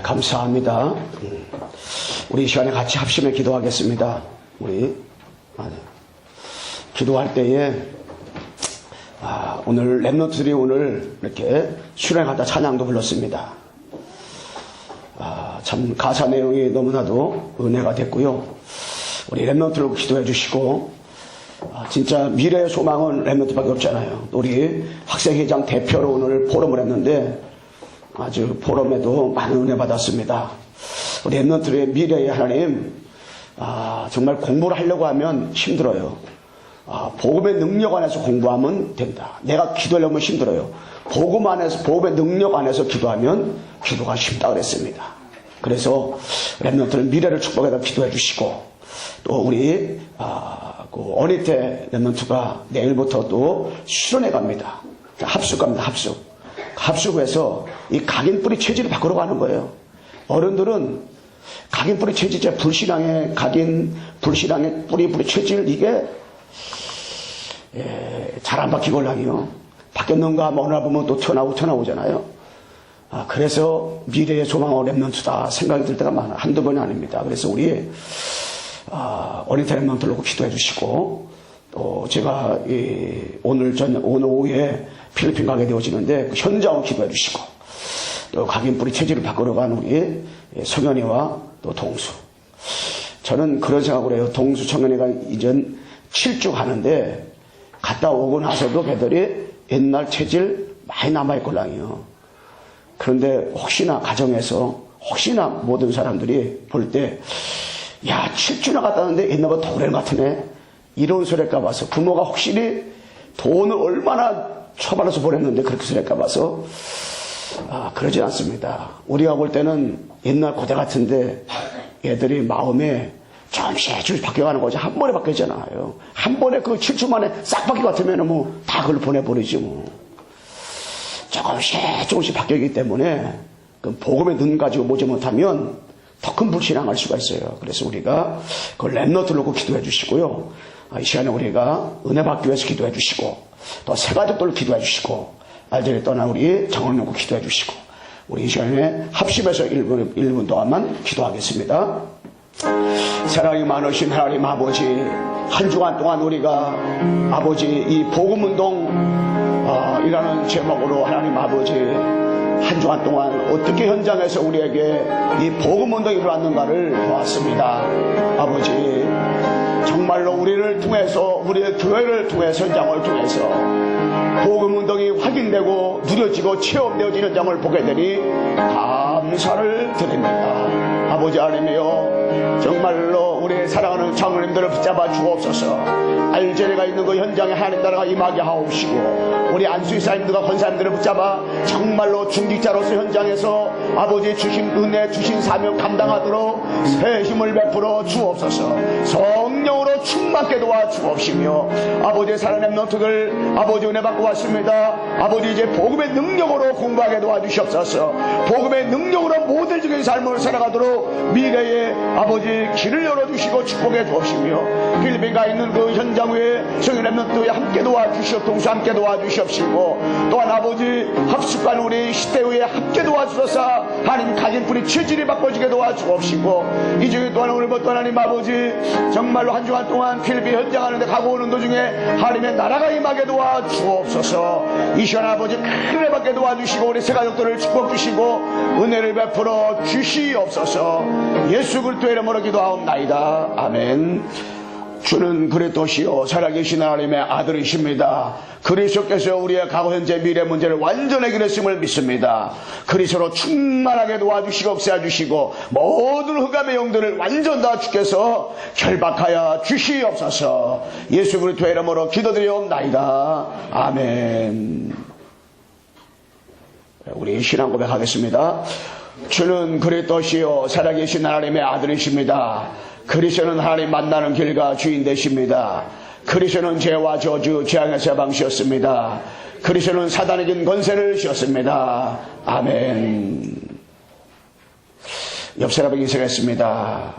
감사합니다. 우리 이 시간에 같이 합심해 기도하겠습니다. 우리 기도할 때에 오늘 랩런트들이 오늘 이렇게 수련하다 찬양도 불렀습니다. 참 가사 내용이 너무나도 은혜가 됐고요. 우리 랩런트를 기도해 주시고 진짜 미래의 소망은 랩런트밖에 없잖아요. 우리 학생회장 대표로 오늘 포럼을 했는데 아주 포럼에도 많은 은혜 받았습니다. 우리 랩런트의 미래의 하나님, 정말 공부를 하려고 하면 힘들어요. 복음의 능력 안에서 공부하면 된다. 내가 기도하려면 힘들어요. 복음의 능력 안에서 기도하면 기도가 쉽다 그랬습니다. 그래서 랩런트는 미래를 축복해서 기도해 주시고, 또 우리 그 어니테 랩런트가 내일부터 또 수련회 갑니다. 합숙 갑니다. 합숙해서 이 각인뿌리 체질을 바꾸러 가는 거예요. 어른들은 각인뿌리 체질, 불신앙의 각인, 불신앙의 뿌리 체질, 이게 잘 안 바뀌걸랑이요. 바뀌었는가 하면 어느 날 보면 또 튀어나오잖아요. 그래서 미래의 소망은 랩런트다 생각이 들 때가 많아. 한두 번이 아닙니다. 그래서 우리 어린이 랩런트를 놓고 기도해 주시고, 또 제가 오늘 오후에 필리핀 가게 되어지는데 그 현장을 기도해 주시고, 또 각인뿌리 체질을 바꾸러 간 우리 성현이와 또 동수. 저는 그런 생각을 해요. 동수 청년이가 이전 7주 가는데 갔다 오고 나서도 걔들이 옛날 체질 많이 남아있걸랑이요. 그런데 혹시나 가정에서 모든 사람들이 볼 때, 야, 7주나 갔다 왔는데 옛날보다 더 오래 같으네, 이런 소리 할까 봐서, 부모가 확실히 돈을 얼마나 처발라서 보냈는데 그렇게 소리 할까 봐서 그러진 않습니다. 우리가 볼 때는 옛날 고대 같은데 애들이 마음에 조금씩 바뀌어가는 거지. 한 번에 바뀌었잖아요. 한 번에 그 7주 만에 싹 바뀌고 같으면 뭐 다 그걸 보내버리지 뭐. 조금씩 바뀌기 때문에 그 복음의 눈 가지고 보지 못하면 더 큰 불신앙할 수가 있어요. 그래서 우리가 그걸 랩런트를 놓고 기도해 주시고요. 이 시간에 우리가 은혜 받기 위해서 기도해 주시고, 또 새 가족들을 기도해 주시고, 알제리 떠난 우리 정을 놓고 기도해 주시고, 우리 이 시간에 합심해서 1분 동안만 기도하겠습니다. 사랑이 많으신 하나님 아버지, 한 주간 동안 우리가 아버지 이 복음운동 이라는 제목으로 하나님 아버지 한 주간 동안 어떻게 현장에서 우리에게 이 복음운동이 일어났는가를 보았습니다. 아버지, 정말로 우리를 통해서, 우리의 교회를 통해서, 현장을 통해서 복음운동이 확인되고 누려지고 체험되어지는 현장을 보게 되니 감사를 드립니다. 아버지 하나님이여, 정말로 우리의 사랑하는 장로님들을 붙잡아 주옵소서. 알제리가 있는 그 현장에 하나님 나라가 임하게 하옵시고, 우리 안수이사님들과 권사님들을 붙잡아 정말로 중직자로서 현장에서 아버지 주신 은혜, 주신 사명 감당하도록 새 힘을 베풀어 주옵소서. 성령으로 충만케 도와 주옵시며, 아버지의 사랑하는 랩런트들 아버지 은혜 받고 왔습니다. 아버지 이제 복음의 능력으로 공부하게 도와주시옵소서. 복음의 능력으로 모델적인 삶을 살아가도록 미래에 아버지 길을 열어주시고 축복해 주옵시며, 필리핀 가 있는 그 현장 위에 성인 랩런트에 함께 도와주시옵, 동수 함께 도와주시옵시고, 또한 아버지 합숙한 우리 시대위에 함께 도와주셔서 하나님 각인뿌리 체질이 바꿔지게 도와주옵시고, 이 중에 또한 오늘부터 하나님 아버지 정말로 한 주간 동안 필리핀 현장 하는데 가고 오는 도중에 하나님의 나라가 임하게 도와주옵소서. 이 시간 아버지 큰 은혜 받게 도와주시고, 우리 새 가족들을 축복 주시고 은혜를 베풀어 주시옵소서. 예수 그리스도의 이름으로 기도하옵나이다. 아멘. 주는 그리스도시요 살아계신 하나님의 아들이십니다. 그리스도께서 우리의 과거 현재 미래 문제를 완전히 해결했음을 믿습니다. 그리스도로 충만하게 도와주시고 없애주시고 모든 흑암의 영들을 완전 다 주께서 결박하여 주시옵소서. 예수 그리스도의 이름으로 기도드리옵나이다. 아멘. 우리 신앙 고백하겠습니다. 주는 그리스도시요 살아계신 하나님의 아들이십니다. 그리스도는 하나님 만나는 길과 주인 되십니다. 그리스도는 죄와 저주, 재앙에서 방시였습니다. 그리스도는 사단에겐 권세를 주셨습니다. 아멘. 옆 사람에게 인사했습니다.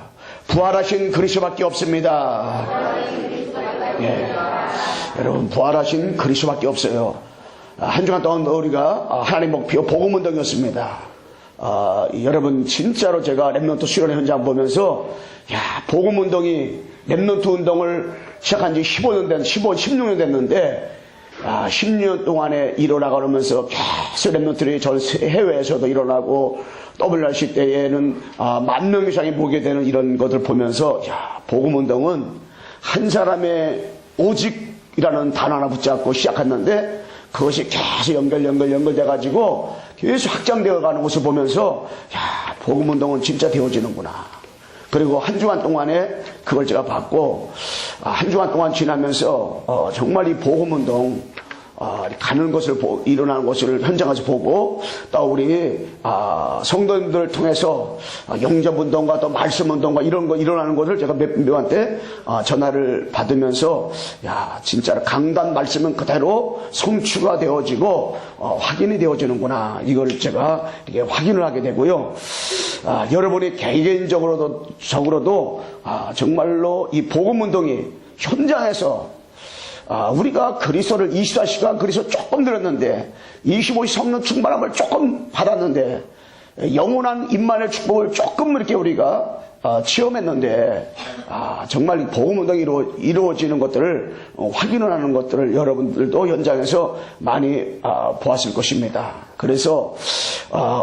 부활하신 그리스도밖에 없습니다. 예. 여러분, 부활하신 그리스도밖에 없어요. 한 주간 동안 우리가 하나님 목표 복음운동이었습니다. 여러분 진짜로 제가 렘넌트 수련회 현장 보면서 복음운동이 렘넌트 운동을 시작한 지 16년 됐는데 10년 동안에 일어나가면서 계속 렘넌트들이 전 해외에서도 일어나고 WRC 때에는 10,000명 이상이 모게 되는 이런 것을 보면서 복음운동은 한 사람의 오직이라는 단어 하나 붙잡고 시작했는데 그것이 계속 연결돼가지고 계속 확장되어 가는 것을 보면서 복음운동은 진짜 되어지는구나. 그리고 한 주간 동안에 그걸 제가 봤고 한 주간 동안 지나면서 정말 이 복음운동 가는 것을 일어나는 것을 현장에서 보고 또 우리 성도님들을 통해서 영접운동과 또 말씀운동과 이런 거 일어나는 것을 제가 몇 명한테 전화를 받으면서 진짜로 강단 말씀은 그대로 성취가 되어지고 확인이 되어지는구나. 이걸 제가 이렇게 확인을 하게 되고요. 여러분이 개인적으로도 정말로 이 복음운동이 현장에서 우리가 그리스도를 24시간 그리스도 조금 들었는데 25시 성령 충만함을 조금 받았는데 영원한 임만의 축복을 조금 이렇게 우리가 체험했는데 정말 이 복음운동이 이루어지는 것들을 확인을 하는 것들을 여러분들도 현장에서 많이 보았을 것입니다. 그래서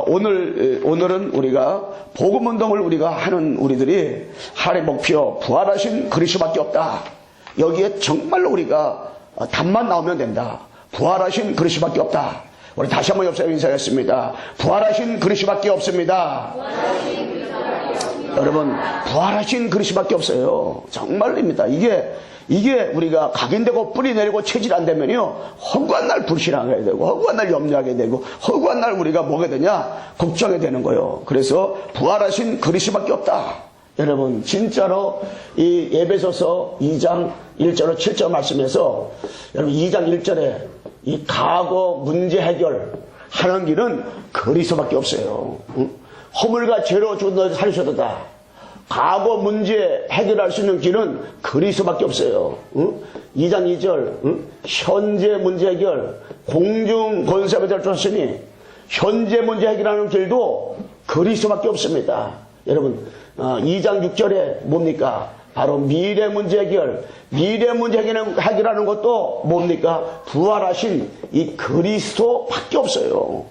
오늘은 우리가 복음운동을 우리가 하는 우리들이 하나님의 목표 부활하신 그리스도밖에 없다. 여기에 정말로 우리가 답만 나오면 된다. 부활하신 그리스도밖에 없다. 우리 다시 한번 옆사람 인사했습니다. 부활하신 그리스도밖에 없습니다. 여러분 부활하신 그리스도밖에 없어요. 정말입니다. 이게 우리가 각인되고 뿌리 내리고 체질 안 되면요 허구한 날 불신하게 되고 허구한 날 염려하게 되고 허구한 날 우리가 뭐게 되냐 걱정이 되는 거예요. 그래서 부활하신 그리스도밖에 없다. 여러분 진짜로 이 에베소서 2장 1절로 7절 말씀에서 여러분 2장 1절에 이 과거 문제 해결하는 길은 그리스도밖에 없어요. 허물과 죄로 죽은 너를 살리셨도다. 과거 문제 해결할 수 있는 길은 그리스도밖에 없어요. 2장 2절 현재 문제 해결 공중 권세를 주셨으니 현재 문제 해결하는 길도 그리스도밖에 없습니다. 여러분 2장 6절에 뭡니까? 바로 미래 문제 해결. 미래 문제 해결하는 것도 뭡니까? 부활하신 이 그리스도밖에 없어요.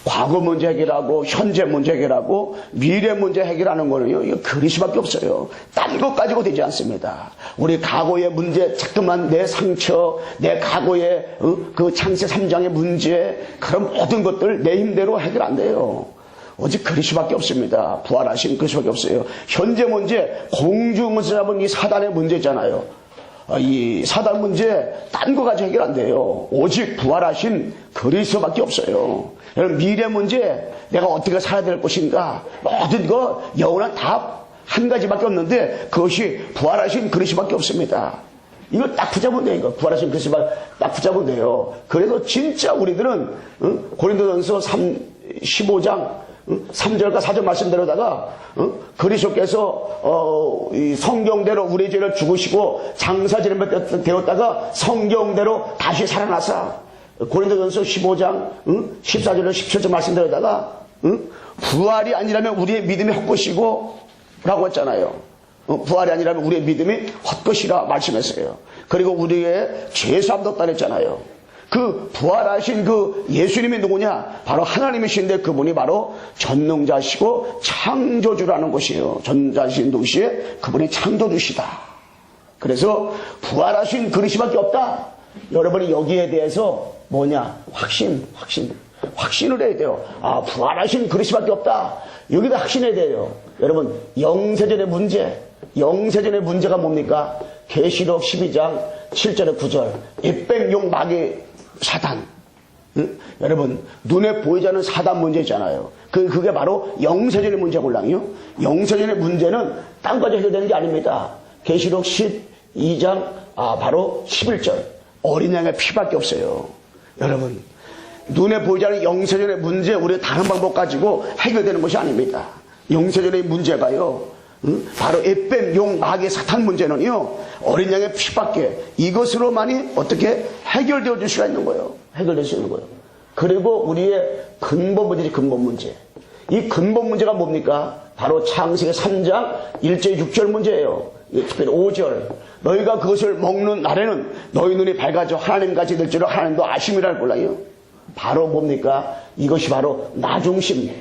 과거 문제 해결하고 현재 문제 해결하고 미래 문제 해결하는 거는요 이거 그리스도밖에 없어요. 딴 것 가지고 되지 않습니다. 우리 과거의 문제, 자꾸만 내 상처, 내 과거의 그 창세 3장의 문제, 그런 모든 것들 내 힘대로 해결 안 돼요. 오직 그리스도밖에 없습니다. 부활하신 그리스도밖에 없어요. 현재 문제, 공중에서 잡은 이 사단의 문제잖아요. 이 사단 문제 딴 거 가지고 해결 안 돼요. 오직 부활하신 그리스도밖에 없어요. 여러분 미래 문제 내가 어떻게 살아야 될 것인가 모든 거 영원한 답 한 가지밖에 없는데 그것이 부활하신 그리스도밖에 없습니다. 이걸 딱 붙잡으면 돼요. 이거 부활하신 그리스도 딱 붙잡으면 돼요. 그래서 진짜 우리들은 고린도전서 15장 3절과 4절 말씀대로다가 그리스도께서 이 성경대로 우리의 죄를 죽으시고 장사지름 되었다가 성경대로 다시 살아나사 고린도전서 15장 14절과 17절 말씀대로다가 부활이 아니라면 우리의 믿음이 헛것이고 라고 했잖아요. 부활이 아니라면 우리의 믿음이 헛것이라 말씀했어요. 그리고 우리의 죄사함도 없다 했잖아요. 그 부활하신 그 예수님이 누구냐? 바로 하나님이신데 그분이 바로 전능자시고 창조주라는 것이에요. 전능자신 동시에 그분이 창조주시다. 그래서 부활하신 그리스도밖에 없다. 여러분이 여기에 대해서 뭐냐? 확신을 해야 돼요. 부활하신 그리스도밖에 없다. 여기다 확신해야 돼요. 여러분 영세전의 문제가 뭡니까? 계시록 12장 7절에 9절 햇뱀용 마귀 사단. 여러분 눈에 보이지 않는 사단 문제 있잖아요. 그게 바로 영세전의 문제골랑이요. 영세전의 문제는 딴 가지 해결되는 게 아닙니다. 계시록 12장 바로 11절 어린 양의 피밖에 없어요. 여러분 눈에 보이지 않는 영세전의 문제 우리가 다른 방법 가지고 해결되는 것이 아닙니다. 영세전의 문제가요 바로 햇뱀, 용, 마귀, 사탄 문제는요 어린 양의 피밖에 이것으로만이 어떻게 해결되어 줄 수가 있는 거예요. 해결될 수 있는 거예요. 그리고 우리의 근본 문제지 근본 문제. 이 근본 문제가 뭡니까? 바로 창세기 3장 1절 6절 문제예요. 특별히 5절. 너희가 그것을 먹는 날에는 너희 눈이 밝아져 하나님같이 될 줄을 하나님도 아심이랄 걸라요. 바로 뭡니까? 이것이 바로 나 중심.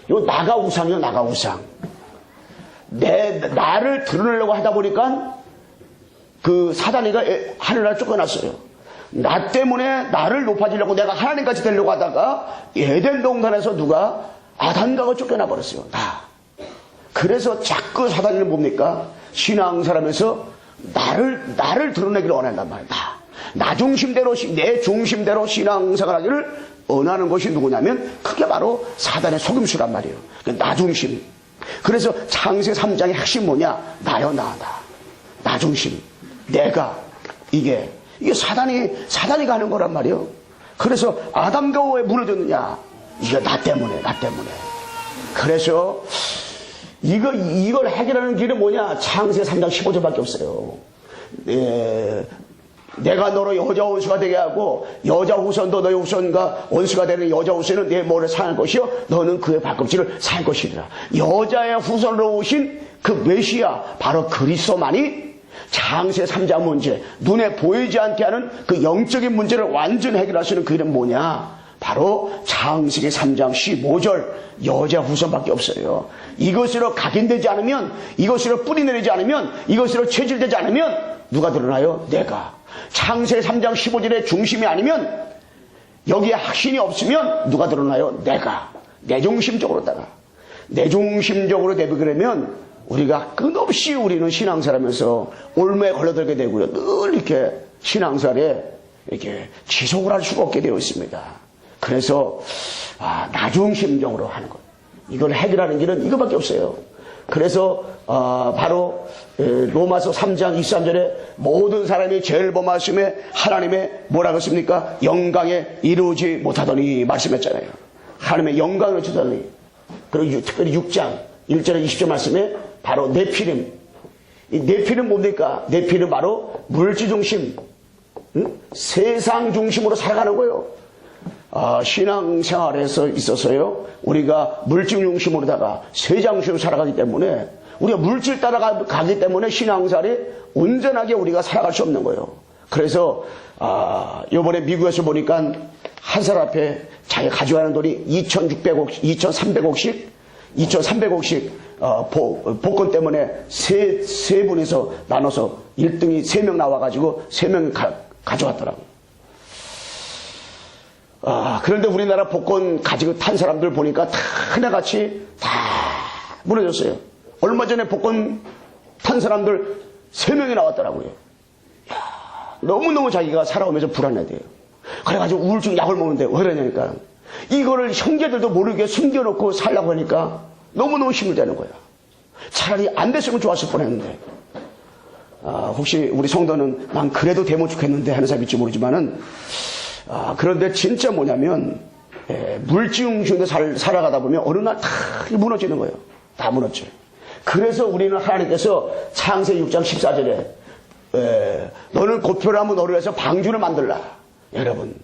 요 나가 우상이요, 나가 우상. 나를 드러내려고 하다 보니까 그 사단이가 하늘나라 쫓겨났어요. 나 때문에 나를 높아지려고 내가 하나님같이 되려고 하다가 에덴 동산에서 누가 아담과 쫓겨나 버렸어요. 나. 그래서 자꾸 사단이는 뭡니까? 신앙사람에서 나를 드러내기를 원한단 말이야. 나 중심대로, 내 중심대로 신앙생활하기를 원하는 것이 누구냐면 그게 바로 사단의 속임수란 말이에요. 나 중심. 그래서 창세기 3장의 핵심 뭐냐? 나요, 나 중심. 내가. 이게 사단이 가는 거란 말이에요. 그래서 아담과 왜 무너졌느냐? 이게 나 때문에. 그래서 이걸 해결하는 길은 뭐냐? 창세기 3장 15절밖에 없어요. 내가 너로 여자 원수가 되게 하고 여자 후손도 너의 후손과 원수가 되는 여자 후손은 내 모를 상할 것이요 너는 그의 발꿈치를 살 것이니라. 여자의 후손으로 오신 그 메시아 바로 그리스도만이 창세기 3장 문제, 눈에 보이지 않게 하는 그 영적인 문제를 완전히 해결할 수 있는 그 일은 뭐냐? 바로 창세기 3장 15절 여자 후손밖에 없어요. 이것으로 각인되지 않으면, 이것으로 뿌리내리지 않으면, 이것으로 체질되지 않으면 누가 드러나요? 내가. 창세기 3장 15절의 중심이 아니면, 여기에 확신이 없으면 누가 드러나요? 내가. 내중심적으로다가. 내중심적으로 되버리면 우리가 끝없이 우리는 신앙생활하면서 올무에 걸려들게 되고요. 늘 이렇게 신앙생활에 이렇게 지속을 할 수가 없게 되어 있습니다. 그래서 나중심적으로 하는 것. 이걸 해결하는 길은 이거밖에 없어요. 그래서 바로 로마서 3장 23절에 모든 사람이 죄를 범하심에 하나님의 뭐라고 했습니까? 영광에 이루지 못하더니 말씀했잖아요. 하나님의 영광을 주더니. 그리고 특별히 6장 1절에 20절 말씀에 바로 네피림. 이 네피림 뭡니까? 네피림 바로 물질 중심, 세상 중심으로 살아가는 거예요. 신앙생활에서 있어서요, 우리가 물질 중심으로다가 세상 중심으로 살아가기 때문에, 우리가 물질 따라가기 때문에 신앙생활이 온전하게 우리가 살아갈 수 없는 거예요. 그래서 이번에 미국에서 보니까 한 사람 앞에 자기가 가져가는 돈이 2,300억씩 복권 때문에 세 분이서 나눠서 1등이 3명 나와가지고 3명이 가져왔더라고요. 그런데 우리나라 복권 가지고 탄 사람들 보니까 다 하나같이 다 무너졌어요. 얼마 전에 복권 탄 사람들 3명이 나왔더라고요. 너무너무 자기가 살아오면서 불안해돼요. 그래가지고 우울증 약을 먹는데 왜 그러냐니까, 이거를 형제들도 모르게 숨겨놓고 살라고 하니까 너무너무 힘이 되는 거야. 차라리 안 됐으면 좋았을 뻔했는데, 혹시 우리 성도는 난 그래도 되면 좋겠는데 하는 사람일지 모르지만은, 그런데 진짜 뭐냐면, 물질 중에 살아가다 보면 어느 날 다 무너지는 거예요. 다 무너져요. 그래서 우리는 하나님께서 창세기 6장 14절에 너는 고표나무 너를 위해서 방주를 만들라. 여러분,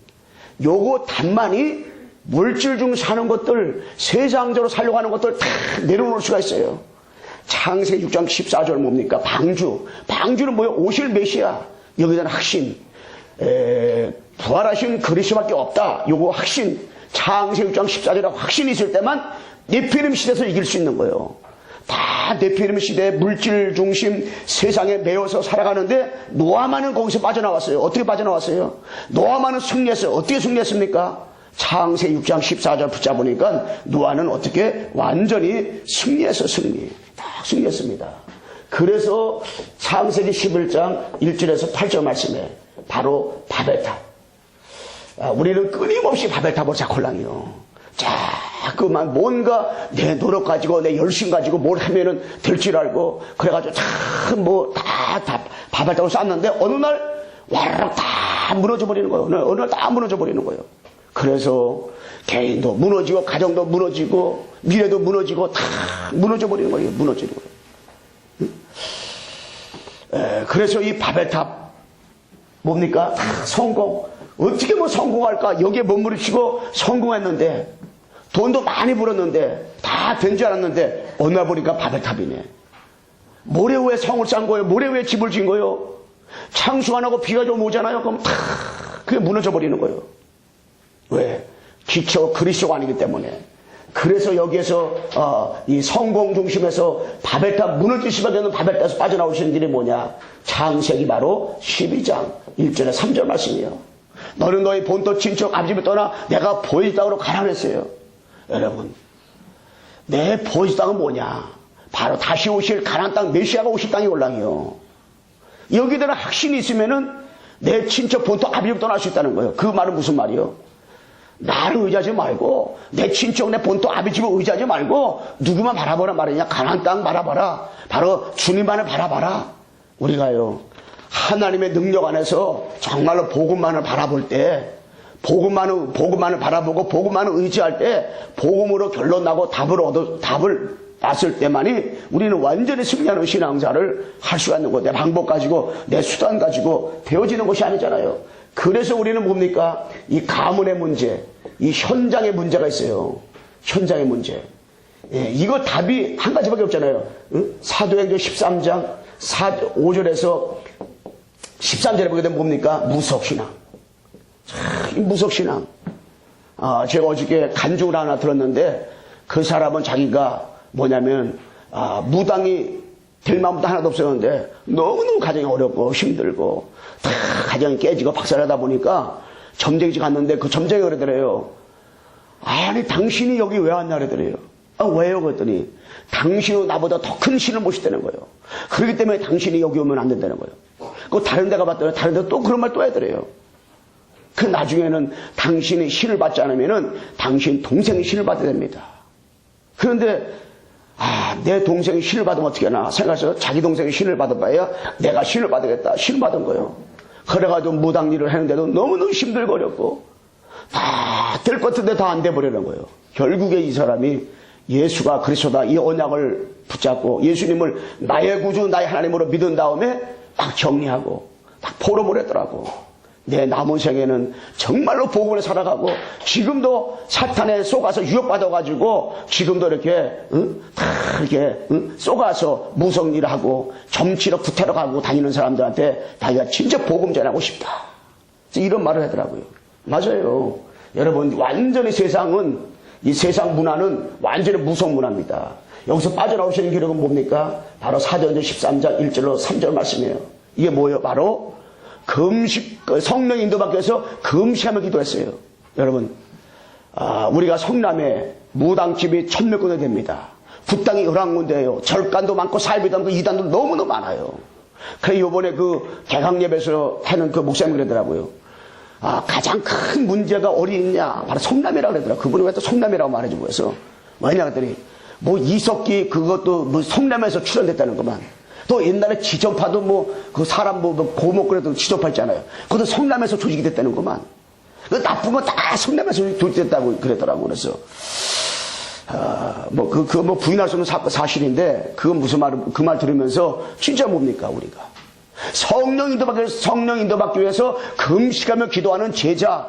요거 단만이 물질 중 사는 것들, 세상적으로 살려고 하는 것들 다 내려놓을 수가 있어요. 창세기 6장 14절 뭡니까? 방주. 방주는 뭐예요? 오실 메시아. 여기에 대한 확신. 부활하신 그리스도밖에 없다. 요거 확신. 창세기 6장 14절에 확신이 있을 때만 네피림 시대에서 이길 수 있는 거예요. 다 네피림 시대의 물질 중심 세상에 매여서 살아가는데 노아만은 거기서 빠져나왔어요. 어떻게 빠져나왔어요? 노아만은 승리했어요. 어떻게 승리했습니까? 창세기 6장 14절 붙잡으니까 노아는 어떻게 완전히 승리했어요. 다 승리했습니다. 그래서 창세기 11장 1절에서 8절 말씀에 바로 바벨탑. 우리는 끊임없이 바벨탑을 잡골랑이요. 자꾸만 뭔가 내 노력 가지고 내 열심 가지고 뭘 하면은 될 줄 알고 그래가지고 다 바벨탑을 쌓았는데 어느 날 와르륵 다 무너져 버리는 거예요. 어느 날 다 무너져 버리는 거예요. 그래서 개인도 무너지고 가정도 무너지고 미래도 무너지고 다 무너져 버리는 거예요. 무너지는 거예요. 그래서 이 바벨탑 뭡니까? 성공. 어떻게 성공할까? 여기에 몸부림치고 성공했는데 돈도 많이 벌었는데 다 다 된 줄 알았는데 어느 날 보니까 바벨탑이네. 모래 위에 성을 쌓은 거예요. 모래 위에 집을 지은 거예요. 창수 안 하고 비가 좀 오잖아요. 그럼 다 그게 무너져 버리는 거예요. 왜? 기초 그리스도가 아니기 때문에. 그래서 여기에서 이 성공 중심에서 바벨탑 무너질 수밖에 없는 바벨탑에서 빠져나오시는 길이 뭐냐? 창세기 바로 12장 1절에 3절 말씀이에요. 너는 너희 본토 친척 아버지를 떠나 내가 보이지 땅으로 가라했어요. 여러분, 내 보이지 땅은 뭐냐? 바로 다시 오실 가나안 땅 메시아가 오실 땅이 올랑이요. 여기들은 확신이 있으면은 내 친척 본토 아비집을 떠날 수 있다는 거예요. 그 말은 무슨 말이요? 나를 의지하지 말고 내 친척 내 본토 아비집을 의지하지 말고 누구만 바라보란 말이냐? 가나안 땅 바라봐라. 바로 주님만을 바라봐라. 우리가요 하나님의 능력 안에서 정말로 복음만을 바라볼 때, 복음만을 바라보고 복음만을 의지할 때 복음으로 결론 나고 답을 났을 때만이 우리는 완전히 승리하는 신앙자를 할 수가 있는 거예요. 내 방법 가지고 내 수단 가지고 되어지는 것이 아니잖아요. 그래서 우리는 뭡니까? 이 가문의 문제, 이 현장의 문제가 있어요. 현장의 문제. 예, 이거 답이 한 가지밖에 없잖아요. 응? 사도행전 13장 5절에서 13절에 보게 되면 뭡니까? 무속신앙. 이 무속신앙. 제가 어저께 간증을 하나 들었는데 그 사람은 자기가 뭐냐면 무당이 될 마음도 하나도 없었는데 너무너무 가정이 어렵고 힘들고 다 가정이 깨지고 박살나다 보니까 점쟁이집 갔는데 그 점쟁이가 그러더래요. 아니 당신이 여기 왜 왔냐 그러더래요. 왜요? 그랬더니 당신은 나보다 더 큰 신을 모시다는 거예요. 그렇기 때문에 당신이 여기 오면 안 된다는 거예요. 그 다른 데 가봤더니 다른 데 또 그런 말 또 해더래요. 그 나중에는 당신이 신을 받지 않으면은 당신 동생이 신을 받아야 됩니다. 그런데 내 동생이 신을 받으면 어떻게 하나 생각해서 자기 동생이 신을 받아봐야 내가 신을 받으겠다. 신을 받은 거예요. 그래가지고 무당 일을 하는데도 너무너무 힘들고 어렵고 다 될 것 같은데 다 안 돼버리는 거예요. 결국에 이 사람이 예수가 그리스도다 이 언약을 붙잡고 예수님을 나의 구주 나의 하나님으로 믿은 다음에 막 정리하고 막 포럼을 했더라고. 내 남은 생에는 정말로 복음을 살아가고 지금도 사탄에 속아서 유혹받아가지고 지금도 이렇게 다 이렇게 속아서 무성일을 하고 점치러 구태러 가고 다니는 사람들한테 자기가 진짜 복음 전하고 싶다. 이런 말을 하더라고요. 맞아요. 여러분 완전히 세상은 이 세상 문화는 완전히 무속 문화입니다. 여기서 빠져나오시는 기록은 뭡니까? 바로 사도행전 13장 1절로 3절 말씀이에요. 이게 뭐예요? 바로 성령 인도받기 위해서 금식하며 기도했어요. 여러분 우리가 성남에 무당집이 1000몇 군데 됩니다. 굿당이 11군데예요. 절간도 많고 사이비도 많고 이단도 너무너무 많아요. 그래서 요번에 그 개강예배에서 하는 그 목사님 그러더라고요. 가장 큰 문제가 어디 있냐? 바로 성남이라고 그러더라고요. 그분이 왜 또 성남이라고 말해주고 해서 뭐냐 그랬더니 뭐 이석기 그것도 뭐 성남에서 출연됐다는 것만. 또 옛날에 지정파도 그 사람 고목 그래도 지정파 있잖아요. 그것도 성남에서 조직이 됐다는 것만. 그 나쁜 거 다 성남에서 조직됐다고 그랬더라고. 그래서 부인할 수 없는 사실인데 그건 무슨 그 말 들으면서 진짜 뭡니까 우리가 성령 인도받기 위해서 금식하며 기도하는 제자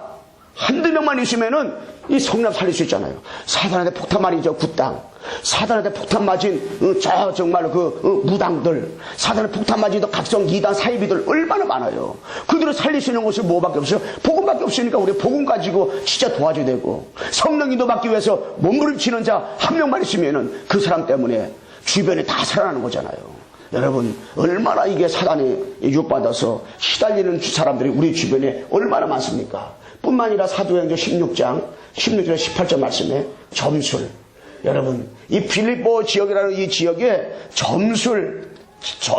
한두 명만 있으면은 이 성남 살릴 수 있잖아요. 사단한테 폭탄 맞이죠. 굿당. 사단한테 폭탄 맞은 정말 무당들, 사단한테 폭탄 맞은 각성 이단 사이비들 얼마나 많아요. 그들을 살릴 수 있는 것이 뭐밖에 없어요? 복음밖에 없으니까 우리 복음 가지고 진짜 도와줘야 되고 성령 인도받기 위해서 몸부림치는 자 한 명만 있으면은 그 사람 때문에 주변에 다 살아나는 거잖아요. 여러분 얼마나 이게 사단에 유혹받아서 시달리는 사람들이 우리 주변에 얼마나 많습니까? 뿐만 아니라 사도행전 16장 16절에 18절 말씀에 점술. 여러분 이 빌립보 지역이라는 이 지역에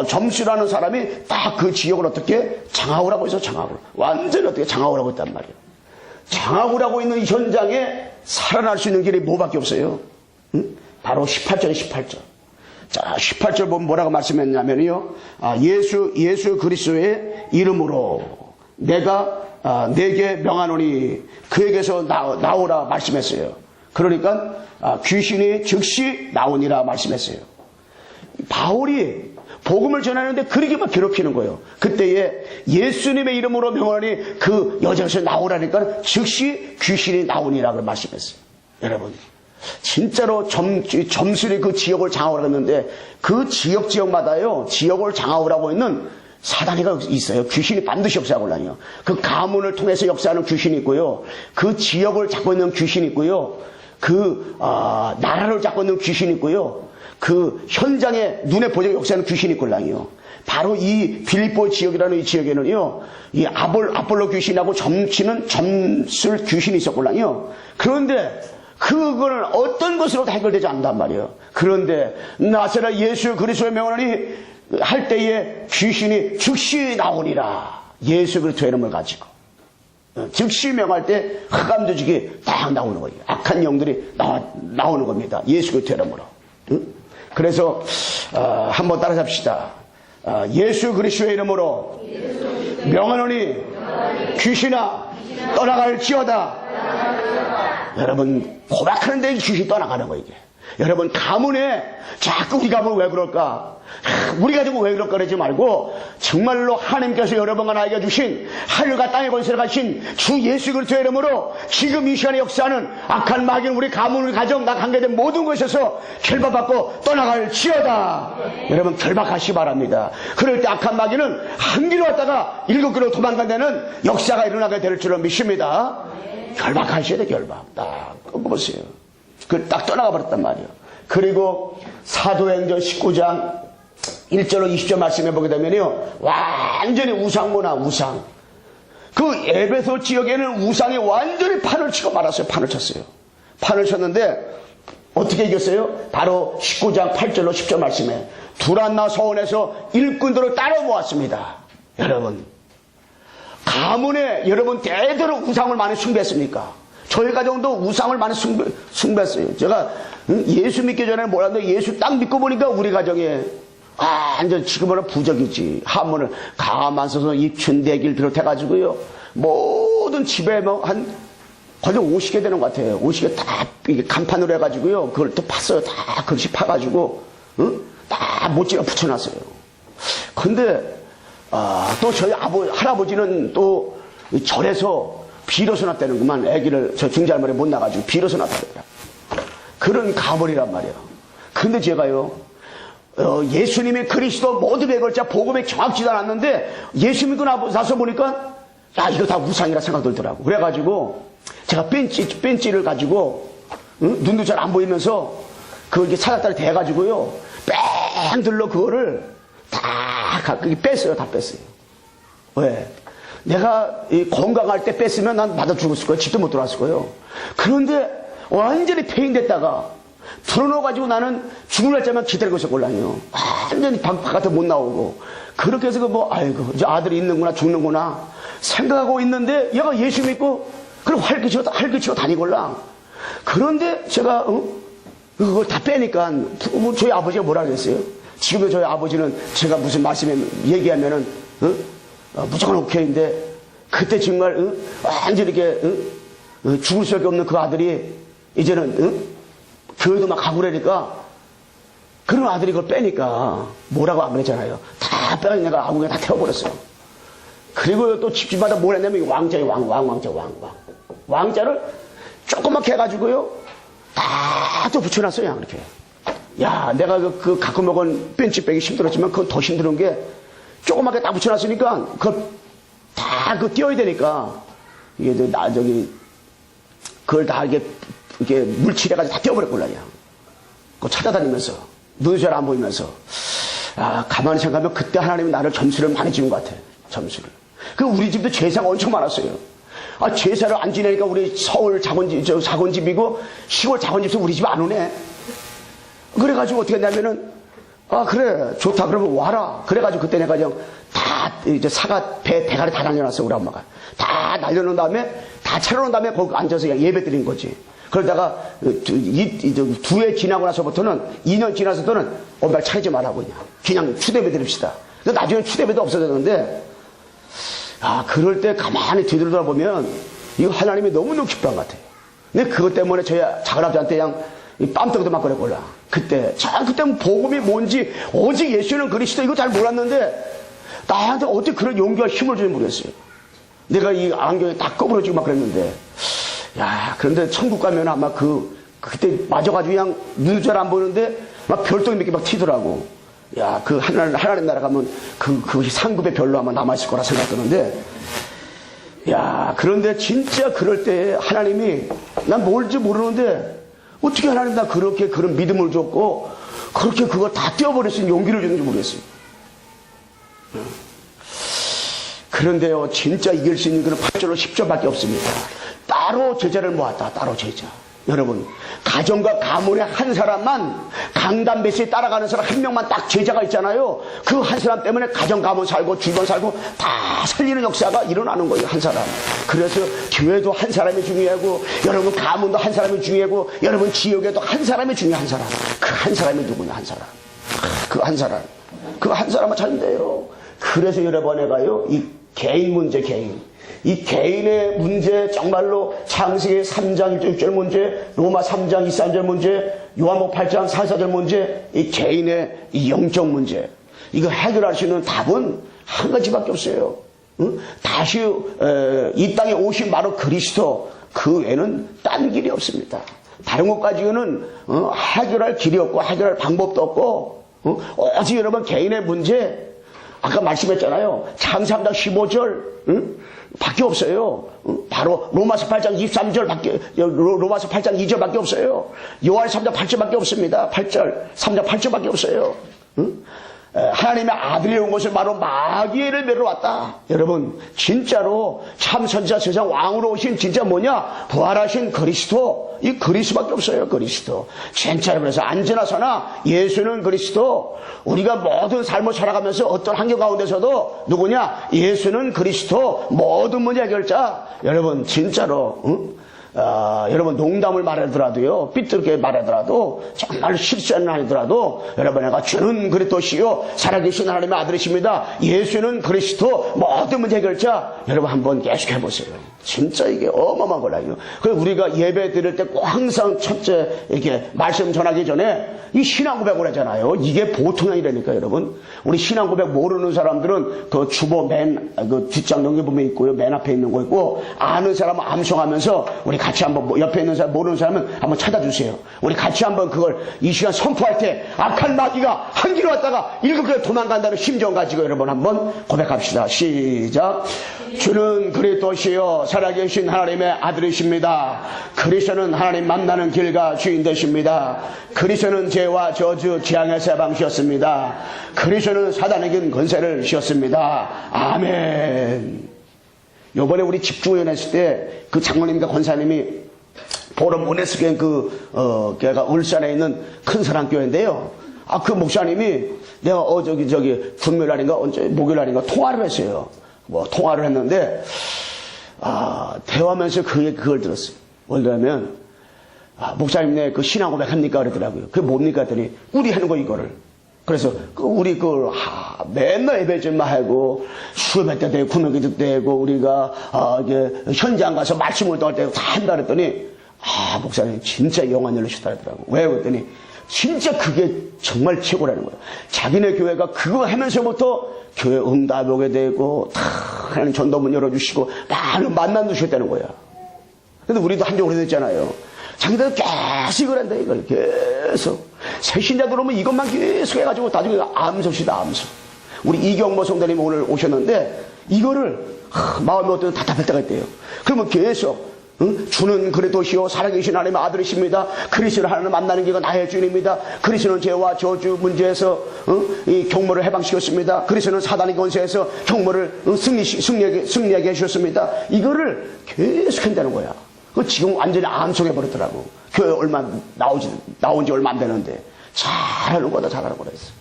점수라는 사람이 딱 그 지역을 어떻게 장악을 하고 있어. 장악을 완전히 어떻게 장악을 하고 있단 말이에요. 장악을 하고 있는 현장에 살아날 수 있는 길이 뭐밖에 없어요. 바로 18절에 18절. 자 18절 보면 뭐라고 말씀했냐면요. 예수 그리스도의 이름으로 내가 내게 명하노니 그에게서 나오라 말씀했어요. 그러니까 귀신이 즉시 나오니라 말씀했어요. 바울이 복음을 전하는데 그렇게 막 괴롭히는 거예요. 그때에 예수님의 이름으로 명하니 그 여자에서 나오라니까 즉시 귀신이 나오니라 말씀했어요. 여러분 진짜로 점술이 그 지역을 장악을 했는데 그 지역마다요 지역을 장악을 하고 있는 사단이가 있어요. 귀신이 반드시 역사하고 다녀요. 그 가문을 통해서 역사하는 귀신이 있고요. 그 지역을 잡고 있는 귀신이 있고요. 그 나라를 잡고 있는 귀신이 있고요. 그 현장에 눈에 보이게 역사하는 귀신이 있걸랑요. 바로 이 빌립보 지역이라는 이 지역에는요, 이 아볼로 귀신하고 점치는 점술 귀신이 있었걸랑요. 그런데 그거는 어떤 것으로도 해결되지 않는단 말이에요. 그런데 나사렛 예수 그리스도의 명하니 할 때에 귀신이 즉시 나오니라. 예수 그리스도의 이름을 가지고 즉시 명할 때 흑암조직이 딱 나오는 거예요. 악한 영들이 나오는 겁니다. 예수 그리스도의 이름으로. 응? 그래서 한번 따라잡시다. 예수 그리스도의 이름으로 명하노니 귀신아 떠나갈지어다. 여러분 고백하는데 귀신이 떠나가는 거예요. 이게. 여러분 가문에 자꾸 우리 가문 왜 그럴까? 우리 가지고 왜 그럴까 그러지 말고 정말로 하나님께서 여러분과 나에게 주신 하늘과 땅의 권세를 가신 주 예수 그리스도의 이름으로 지금 이 시간에 역사하는 악한 마귀는 우리 가문, 우리 가정, 나 관계된 모든 것에서 결박받고 떠나갈지어다. 여러분 결박하시기 바랍니다. 그럴 때 악한 마귀는 한 길로 왔다가 7길로 도망간다는 역사가 일어나게 될 줄로 믿습니다. 결박하셔야 돼. 결박. 딱 보세요. 그 딱 떠나가 버렸단 말이에요. 그리고 사도행전 19장 1절로 20절 말씀해 보게 되면요, 완전히 우상문화, 우상. 그 에베소 지역에는 우상이 완전히 판을 치고 말았어요. 판을 쳤어요. 판을 쳤는데 어떻게 이겼어요? 바로 19장 8절로 10절 말씀에 두란나 서원에서 일꾼들을 따로 모았습니다. 여러분 가문에 여러분 대대로 우상을 많이 숭배했습니까? 저희 가정도 우상을 많이 숭배했어요. 제가 예수 믿기 전에 몰랐는데 예수 딱 믿고 보니까 우리 가정에 완전 지금은 부적이지. 한문을 가만서서 입춘대길 비롯해가지고요. 모든 집에 뭐 거의 50개 되는 것 같아요. 50개 다 간판으로 해가지고요. 그걸 또 팠어요. 다 글씨 파가지고, 다 못지가 붙여놨어요. 근데, 또 저희 할아버지는 또 절에서 비로소 났다는구만. 애기를 저 중절말에 못 나가지고 비로소 났다더라. 그런 가물이란 말이에요. 근데 제가요, 예수님이 그리스도 모든 백걸자 복음에 정확지도 않았는데 예수 믿고 나서 보니까 야 이거 다 우상이라 생각 들더라고. 그래가지고 제가 벤치를 가지고 눈도 잘 안 보이면서 그걸 이렇게 사닥다리 대가지고요 뺑 들러 그거를 다 뺐어요. 다 뺐어요. 왜? 내가 건강할 때 뺐으면 난 맞아 죽었을 거예요. 집도 못 들어왔을 거예요. 그런데 완전히 폐인됐다가 들어놓아가지고 나는 죽을 날짜만 기다리고 있었걸랑요. 완전히 바깥에 못 나오고. 그렇게 해서 아이고, 이제 아들이 있는구나, 죽는구나. 생각하고 있는데, 얘가 예수 믿고, 그럼 활기치고 다니걸랑. 그런데 제가, 그걸 다 빼니까, 저희 아버지가 뭐라 그랬어요? 지금도 저희 아버지는 제가 무슨 말씀에 얘기하면은, 무조건 오케이인데, 그때 정말, 완전히 이렇게, 죽을 수밖에 없는 그 아들이, 이제는, 교회도 막 가고 그러니까 그런 아들이 그걸 빼니까 뭐라고 안 그랬잖아요. 다 빼가지고 내가 아궁에 다 태워버렸어요. 그리고 또 집집마다 뭘 했냐면 왕자예요. 왕자를 조그맣게 해가지고요 다 또 붙여놨어요. 이렇게. 야 내가 그 갖고 먹은 벤치백이 힘들었지만 그건 더 힘든 게 조그맣게 딱 붙여놨으니까 그걸 다 띄어야 되니까 이게 그걸 다 이렇게 물칠해가지고 다 떼어버렸구나, 그냥. 그거 찾아다니면서, 눈이 잘 안 보이면서. 가만히 생각하면 그때 하나님이 나를 점수를 많이 지은 것 같아. 점수를. 우리 집도 제사가 엄청 많았어요. 제사를 안 지내니까 우리 서울 자본집이고, 시골 자본집에서 우리 집 안 오네. 그래가지고 어떻게 했냐면은, 그래, 좋다. 그러면 와라. 그래가지고 그때 내가 다, 이제 대가리 다 날려놨어, 우리 엄마가. 다 날려놓은 다음에, 다 차려놓은 다음에 거기 앉아서 그냥 예배 드린 거지. 그러다가 두 해 지나고 나서부터는 2년 지나서부터는 엄마 차리지 말라고 그냥 추대배 드립시다. 나중에 추대배도 없어졌는데 그럴 때 가만히 뒤돌아보면 이거 하나님이 너무너무 기뻐한 것 같아요. 근데 그것 때문에 저희 작은아버지한테 그냥 뺨때기도 막 그랬걸라. 그때 복음이 뭔지 오직 예수는 그리스도 이거 잘 몰랐는데 나한테 어떻게 그런 용기와 힘을 주는지 모르겠어요. 내가 이 안경에 다 꺼부러지고 막 그랬는데 그런데 천국 가면 아마 그 그때 맞아가지고 그냥 눈 잘 안 보는데 막 별똥이 몇 개 막 튀더라고. 야, 그 하나님 나라 가면 그 상급의 별로 아마 남아있을 거라 생각드는데, 야, 그런데 진짜 그럴 때 하나님이, 난 뭘지 모르는데 어떻게 하나님 나 그렇게 그런 믿음을 줬고 그렇게 그걸 다 떼어버릴 수 있는 용기를 줬는지 모르겠어요. 그런데요, 진짜 이길 수 있는 그런 8절로 10절밖에 없습니다. 따로 제자를 모았다. 따로 제자. 여러분, 가정과 가문의 한 사람만, 강단베스에 따라가는 사람 한 명만 딱 제자가 있잖아요. 그 한 사람 때문에 가정, 가문 살고 주변 살고 다 살리는 역사가 일어나는 거예요. 한 사람. 그래서 교회도 한 사람이 중요하고, 여러분 가문도 한 사람이 중요하고, 여러분 지역에도 한 사람이 중요한 사람. 그 한 사람이 누구냐, 한 사람. 그 한 사람. 그 한 사람은 잘 돼요. 그래서 여러분 내가요, 이 개인 문제, 개인. 이 개인의 문제, 정말로 창세기 3장 1절 문제, 로마 3장 2, 3절 문제, 요한복음 8장 4, 4절 문제, 이 개인의 이 영적 문제, 이거 해결할 수 있는 답은 한 가지밖에 없어요. 응? 다시 이 땅에 오신 바로 그리스도, 그 외에는 딴 길이 없습니다. 다른 것 가지고는 해결할 길이 없고 해결할 방법도 없고, 오직 여러분 개인의 문제, 아까 말씀했잖아요. 창세기 3장 15절, 응? 밖에 없어요. 바로 로마서 8장 23절 밖에, 로마서 8장 2절 밖에 없어요. 요한 3장 8절 밖에 없습니다. 8절, 3장 8절 밖에 없어요. 하나님의 아들이 온 것을 바로 마귀를 멸러 왔다. 여러분, 진짜로 참 선지자 세상 왕으로 오신 진짜 뭐냐? 부활하신 그리스도. 이 그리스도밖에 없어요. 그리스도. 진짜로. 그래서 언제나 서나 예수는 그리스도. 우리가 모든 삶을 살아가면서 어떤 환경 가운데서도 누구냐? 예수는 그리스도. 모든 문제 해결자. 여러분, 진짜로. 여러분 농담을 말하더라도요, 삐뚤게 말하더라도, 정말 실수는 아니더라도, 여러분 내가 주는 그리스도시요 살아계신 하나님의 아들이십니다. 예수는 그리스도, 모든 문제 해결자. 여러분 한번 계속 해보세요. 진짜 이게 어마어마한 거라요. 그래서 우리가 예배 드릴 때 꼭 항상 첫째 이렇게 말씀 전하기 전에 이 신앙 고백을 하잖아요. 이게 보통 아니라니까 여러분. 우리 신앙 고백 모르는 사람들은 그 주보 그 뒷장 넘겨보면 있고요, 맨 앞에 있는 거 있고, 아는 사람은 암송하면서 우리 같이 한번, 옆에 있는 사람 모르는 사람은 한번 찾아주세요. 우리 같이 한번 그걸 이 시간 선포할 때 악한 마귀가 한 길로 왔다가 일곱 길로 도망간다는 심정 가지고 여러분 한번 고백합시다. 시작. 주는 그리스도시요 살아계신 하나님의 아들이십니다. 그리스도는 하나님 만나는 길과 주인 되십니다. 그리스도는 죄와 저주 재앙에서 해방시었습니다. 그리스도는 사단에게 권세를 주셨습니다. 아멘. 요번에 우리 집중위원 했을 때 그 장로님과 권사님이 보름 오네스교회 걔가 울산에 있는 큰 사랑교회인데요. 그 목사님이 내가 금요일날인가 목요일날인가 통화를 했어요. 통화를 했는데, 대화하면서 그걸 들었어요. 뭐냐면, 목사님 내 그 신앙 고백 합니까? 그러더라고요. 그게 뭡니까? 했더니, 우리 하는 거 이거를. 그래서 우리 맨날 예배절만 하고 수업할 때도 되고 구명기도 되고 우리가 이제 현장 가서 말씀을 또 할 때도 다 한다 그랬더니 목사님 진짜 영안 열리셨다 그러더라고. 왜? 그랬더니 진짜 그게 정말 최고라는 거예요. 자기네 교회가 그거 하면서부터 교회 응답 오게 되고 다 하나님 전도문 열어주시고 많은 만남 주셨다는 거야. 근데 우리도 한지 오래됐잖아요. 자기들 계속 이걸 한다, 이걸. 계속. 새신자들 오면 이것만 계속 해가지고 나중에 암섭시다, 암섭. 우리 이경모 성도님 오늘 오셨는데, 이거를, 마음이 어떤 답답할 때가 있대요. 그러면 계속, 주는 그리스도시요 살아계신 하나님의 아들이십니다. 그리스도를 하나님 만나는 길은 나의 주님입니다. 그리스도는 죄와 저주 문제에서 이 경모를 해방시켰습니다. 그리스도는 사단의 권세에서 경모를 승리하게 해주셨습니다. 이거를 계속 한다는 거야. 지금 완전히 암송해 버렸더라고. 교회 나온 지 얼마 안 되는데 잘하는 거다, 잘하는 거다 했어.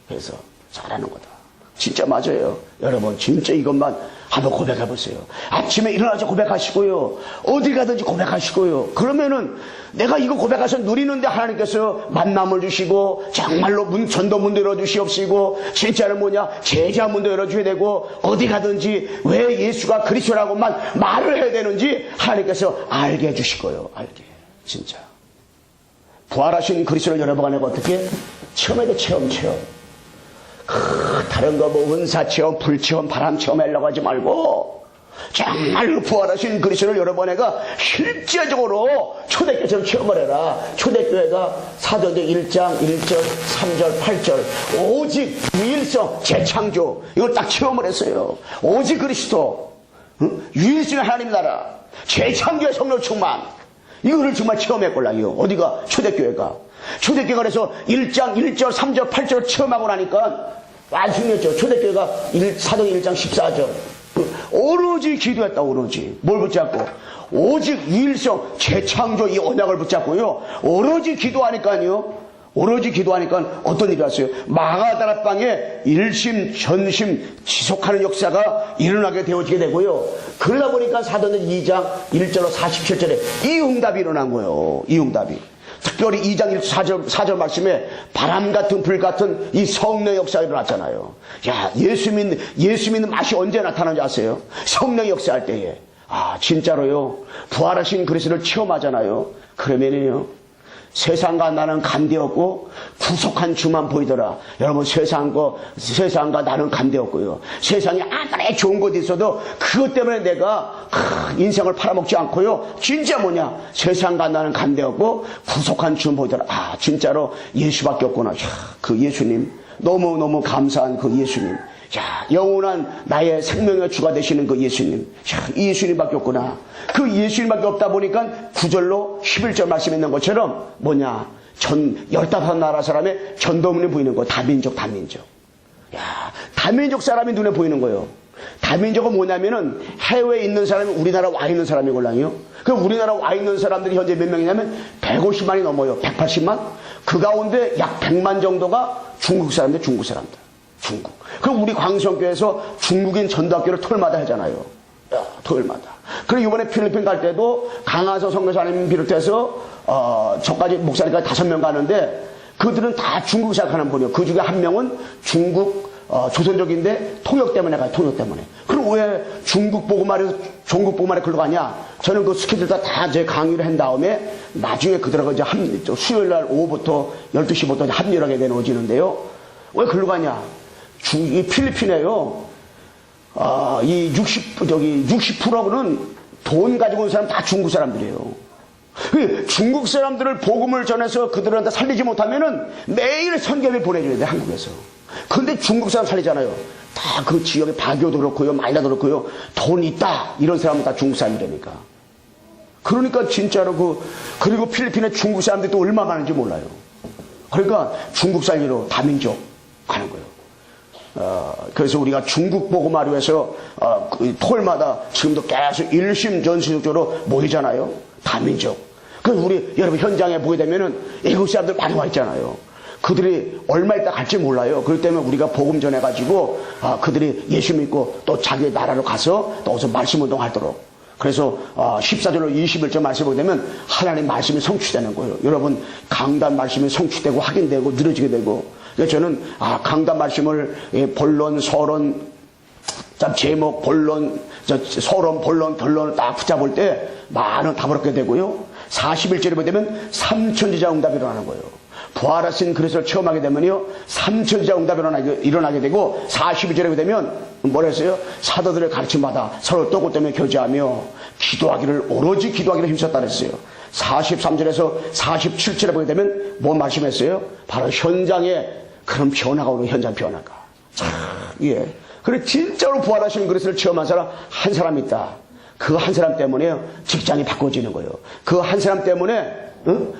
그래서 잘하는 거다. 진짜 맞아요. 여러분 진짜 이것만 한번 고백해 보세요. 아침에 일어나서 고백하시고요. 어디 가든지 고백하시고요. 그러면은 내가 이거 고백해서 누리는데 하나님께서 만남을 주시고 정말로 전도문도 열어주시옵시고 진짜로 제자문도 열어주셔야 되고 어디 가든지 왜 예수가 그리스도라고만 말을 해야 되는지 하나님께서 알게 해주실 거예요. 알게. 진짜. 부활하신 그리스도를 여러분 안에 어떻게? 체험해도 체험. 다른 거 은사 체험, 불 체험, 바람 체험 하려고 하지 말고 정말로 부활하신 그리스도를 여러분에가 실제적으로 초대교회처럼 체험을 해라. 초대교회가 사도행전 1장 1절 3절 8절 오직 유일성 재창조 이걸 딱 체험을 했어요. 오직 그리스도, 유일신 하나님 나라, 재창조의 성령 충만, 이거를 정말 체험했걸랑요. 어디가? 초대교회가. 초대교회가 그래서 1장 1절 3절 8절 체험하고 나니까 완승이었죠. 초대교회가 사도행 1장 14절 오로지 기도했다. 오로지 뭘 붙잡고? 오직 유일성 재창조 이 언약을 붙잡고요. 오로지 기도하니까요. 오로지 기도하니까 어떤 일이 왔어요? 마가다라 땅에 일심 전심 지속하는 역사가 일어나게 되어지게 되고요. 그러다 보니까 사도행전 2장 1절로 47절에 이 응답이 일어난 거예요. 이 응답이. 특별히 2장 4절 말씀에 바람 같은 불 같은 이 성령의 역사가 일어났잖아요. 야, 예수 믿는 맛이 언제 나타나는지 아세요? 성령의 역사할 때에. 아, 진짜로요. 부활하신 그리스도를 체험하잖아요. 그러면요. 세상과 나는 간대없고 구속한 주만 보이더라. 여러분 세상과 나는 간대없고요. 세상에 아무리 좋은 것이 있어도 그것 때문에 내가 인생을 팔아먹지 않고요. 진짜 뭐냐? 세상과 나는 간대없고 구속한 주만 보이더라. 아, 진짜로 예수밖에 없구나. 야, 그 예수님 너무너무 감사한 그 예수님. 야, 영원한 나의 생명의 주가 되시는 그 예수님. 야, 이 예수님밖에 없구나. 그 예수님밖에 없다 보니까 9절로 11절 말씀에 있는 것처럼 뭐냐? 15나라 사람의 전도문이 보이는 거. 다민족. 야, 다민족 사람이 눈에 보이는 거예요. 다민족은 뭐냐면은 해외에 있는 사람이 우리나라 와 있는 사람이걸랑요. 그 우리나라 와 있는 사람들이 현재 몇 명이냐면 150만이 넘어요. 180만? 그 가운데 약 100만 정도가 중국 사람들. 중국. 그럼 우리 광성교회에서 중국인 전도학교를 토요일마다 하잖아요. 야, 토요일마다. 그리고 이번에 필리핀 갈 때도 강하서 선교사님 비롯해서 저까지 목사님까지 5명 가는데 그들은 다 중국 생각하는 분이에요. 그 중에 한 명은 중국 조선족인데 통역 때문에 가요. 통역 때문에. 그럼 왜 중국 복음화를 글로 가냐? 저는 그 스케줄 다 제 강의를 한 다음에 나중에 그들하고 이제 수요일날 오후부터 12시부터 합류하게 되어지는데요. 왜 글로 가냐? 이 필리핀에요. 이 60%는 돈 가지고 온 사람 다 중국 사람들이에요. 중국 사람들을 복음을 전해서 그들한테 살리지 못하면은 매일 선교비 보내줘야 돼, 한국에서. 근데 중국 사람 살리잖아요. 다 그 지역에 바교도 그렇고요, 마이나도 그렇고요, 돈 있다, 이런 사람은 다 중국 사람이라니까. 그러니까 진짜로 그리고 필리핀에 중국 사람들이 또 얼마 많은지 몰라요. 그러니까 중국 살리러 다민족 가는 거예요. 그래서 우리가 중국 복음화로 해서 토요일마다 지금도 계속 일심전심적으로 모이잖아요. 다민족. 그래서 우리 여러분 현장에 보게 되면은 외국 사람들 많이 와 있잖아요. 그들이 얼마 있다 갈지 몰라요. 그렇기 때문에 우리가 복음 전해가지고 그들이 예수 믿고 또 자기 나라로 가서 또 어서 말씀 운동하도록. 그래서 14절로 21절 말씀 보게 되면 하나님 말씀이 성취되는 거예요. 여러분 강단 말씀이 성취되고 확인되고 늘어지게 되고. 그래서 저는 강단 말씀을 본론, 서론, 제목, 본론, 서론, 본론, 결론을 딱 붙잡을 때 많은 답을 얻게 되고요. 41절에 보게 되면 삼천지자 응답이 일어나는 거예요. 부활하신 그리스도를 체험하게 되면요, 삼천지자 응답이 일어나게 되고, 42절에 보게 되면 뭐라 했어요? 사도들의 가르침마다 서로 떡고 때문에 교제하며 기도하기를, 오로지 기도하기를 힘썼다 그랬어요. 43절에서 47절에 보게 되면 뭐 말씀했어요? 바로 현장에 그런 변화가 오는 현장 변화가. 예. 그래, 진짜로 부활하신 그리스도를 체험한 사람 한 사람 있다. 그 한 사람 때문에 직장이 바꿔지는 거예요. 그 한 사람 때문에